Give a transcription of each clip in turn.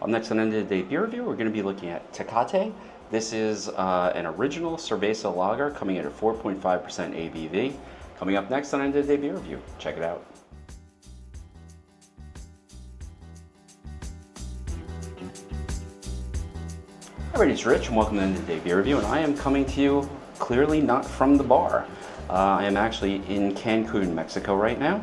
Up next on End of the Day Beer Review, we're going to be looking at Tecate. This is an original Cerveza lager coming in at 4.5% ABV. Coming up next on End of the Day Beer Review. Check it out. Hi, everybody, it's Rich and welcome to End of the Day Beer Review, and I am coming to you clearly not from the bar. I am actually in Cancun, Mexico right now.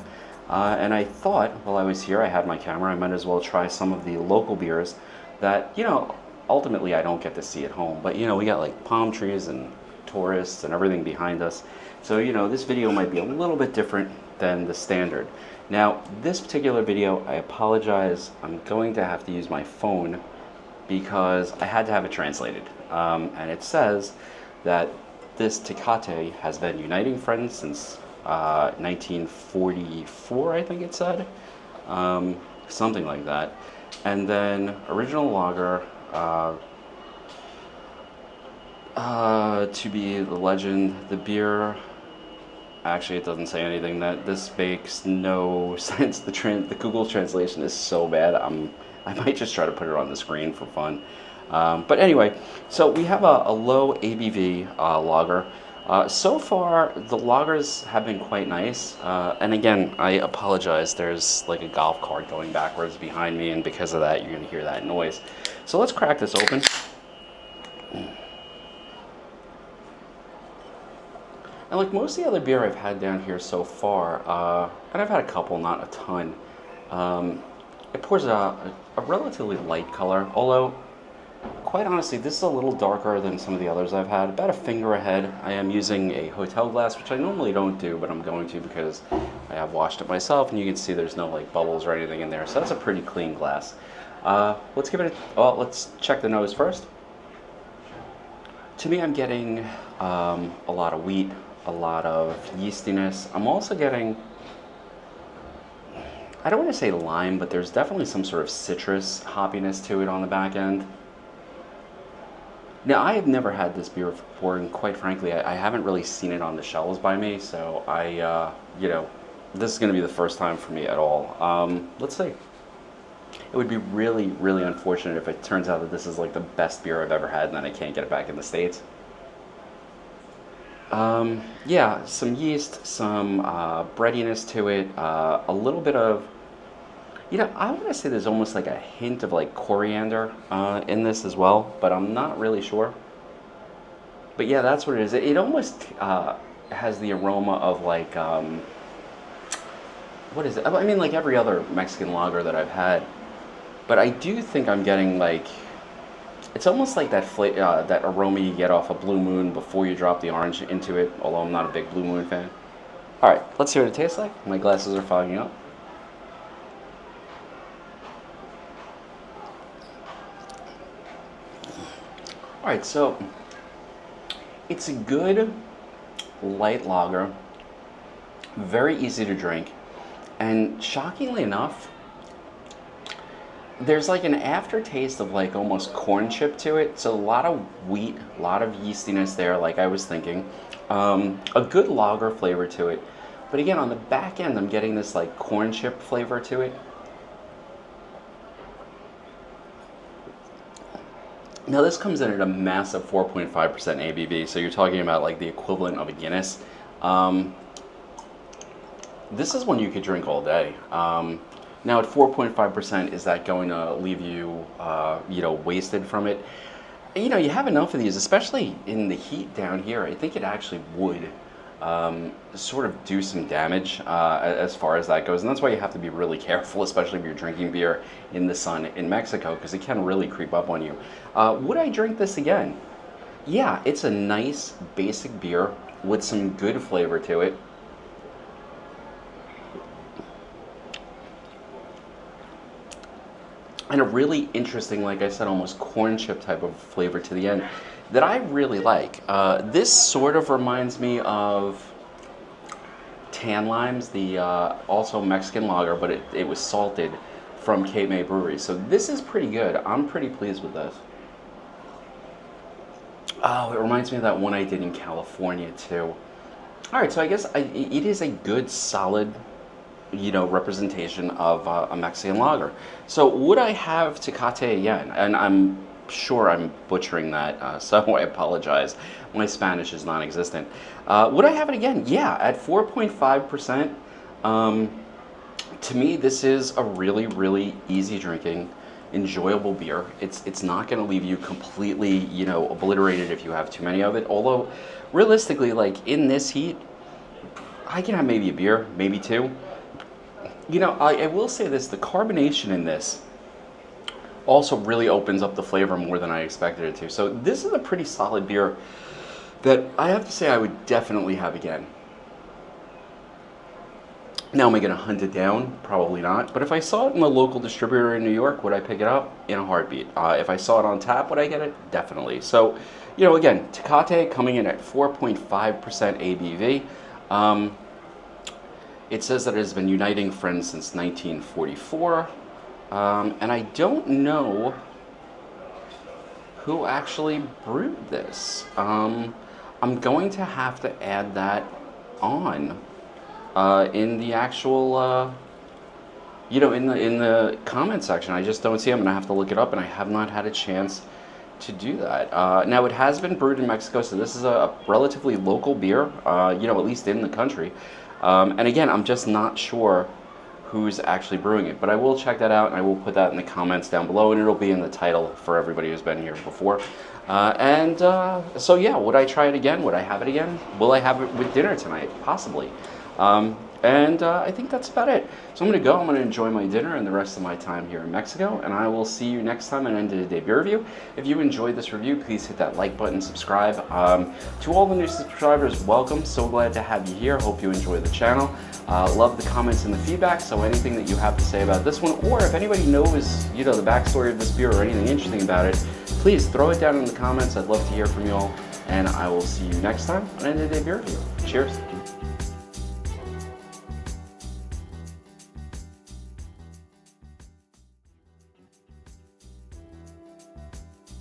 And I thought, while I was here, I had my camera, I might as well try some of the local beers that, ultimately I don't get to see at home. But, we got like palm trees and tourists and everything behind us. So, this video might be a little bit different than the standard. Now, this particular video, I apologize, I'm going to have to use my phone because I had to have it translated. And it says that this Tecate has been uniting friends since 1944, I think it said, something like that. And then original lager, to be the legend, the beer. Actually, it doesn't say anything. That this makes no sense. The Google translation is so bad. I might just try to put it on the screen for fun. But anyway, so we have a low ABV lager. So far, the lagers have been quite nice. And again, I apologize. There's like a golf cart going backwards behind me, and because of that, you're going to hear that noise. So let's crack this open. And like most of the other beer I've had down here so far, and I've had a couple, not a ton, it pours a relatively light color, although quite honestly, this is a little darker than some of the others I've had, about a finger ahead. I am using a hotel glass, which I normally don't do, but I'm going to because I have washed it myself, and you can see there's no like bubbles or anything in there, so that's a pretty clean glass. Let's give it let's check the nose first. To me, I'm getting a lot of wheat, a lot of yeastiness. I'm also getting, I don't want to say lime, but there's definitely some sort of citrus hoppiness to it on the back end. Now, I have never had this beer before, and quite frankly, I haven't really seen it on the shelves by me, so this is going to be the first time for me at all. Let's see. It would be really, really unfortunate if it turns out that this is like the best beer I've ever had, and then I can't get it back in the States. Yeah, some yeast, some breadiness to it, a little bit of, I want to say there's almost like a hint of like coriander in this as well, but I'm not really sure. But yeah, that's what it is. It almost has the aroma of like, what is it? I mean, like every other Mexican lager that I've had. But I do think I'm getting like, it's almost like that that aroma you get off a Blue Moon before you drop the orange into it, although I'm not a big Blue Moon fan. All right, let's see what it tastes like. My glasses are fogging up. All right, so it's a good light lager, very easy to drink, and shockingly enough, there's like an aftertaste of like almost corn chip to it. So a lot of wheat, a lot of yeastiness there, like I was thinking. A good lager flavor to it. But again, on the back end, I'm getting this like corn chip flavor to it. Now this comes in at a massive 4.5% ABV, so you're talking about like the equivalent of a Guinness. This is one you could drink all day. Now at 4.5%, is that going to leave you, wasted from it? You have enough of these, especially in the heat down here. I think it actually would sort of do some damage as far as that goes. And that's why you have to be really careful, especially if you're drinking beer in the sun in Mexico, because it can really creep up on you. Would I drink this again? Yeah, it's a nice basic beer with some good flavor to it. And a really interesting, like I said, almost corn chip type of flavor to the end that I really like. This sort of reminds me of Tan Limes, the also Mexican lager, but it was salted from Cape May Brewery. So this is pretty good. I'm pretty pleased with this. Oh, it reminds me of that one I did in California too. All right, so I guess it is a good, solid representation of a Mexican lager. So would I have Tecate again? And I'm sure I'm butchering that, so I apologize. My Spanish is non-existent. Would I have it again? Yeah, at 4.5%. To me, this is a really, really easy drinking, enjoyable beer. It's not going to leave you completely, obliterated if you have too many of it. Although, realistically, like in this heat, I can have maybe a beer, maybe two. I will say this: the carbonation in this also really opens up the flavor more than I expected it to. So this is a pretty solid beer that I have to say I would definitely have again. Now, am I going to hunt it down? Probably not. But if I saw it in the local distributor in New York, would I pick it up? In a heartbeat. If I saw it on tap, would I get it? Definitely. So, again, Tecate coming in at 4.5% ABV. It says that it has been uniting friends since 1944. And I don't know who actually brewed this. I'm going to have to add that on. In the actual, in the comment section. I just don't see. I'm gonna have to look it up, and I have not had a chance to do that. Now, it has been brewed in Mexico, so this is a relatively local beer, at least in the country. And again, I'm just not sure who's actually brewing it, but I will check that out, and I will put that in the comments down below, and it'll be in the title for everybody who's been here before. So yeah, would I try it again? Would I have it again? Will I have it with dinner tonight? Possibly. I think that's about it. So I'm going to go. I'm going to enjoy my dinner and the rest of my time here in Mexico. And I will see you next time on End of the Day Beer Review. If you enjoyed this review, please hit that like button, subscribe. To all the new subscribers, welcome. So glad to have you here. Hope you enjoy the channel. Love the comments and the feedback. So anything that you have to say about this one, or if anybody knows, the backstory of this beer or anything interesting about it, please throw it down in the comments. I'd love to hear from you all. And I will see you next time on End of the Day Beer Review. Cheers.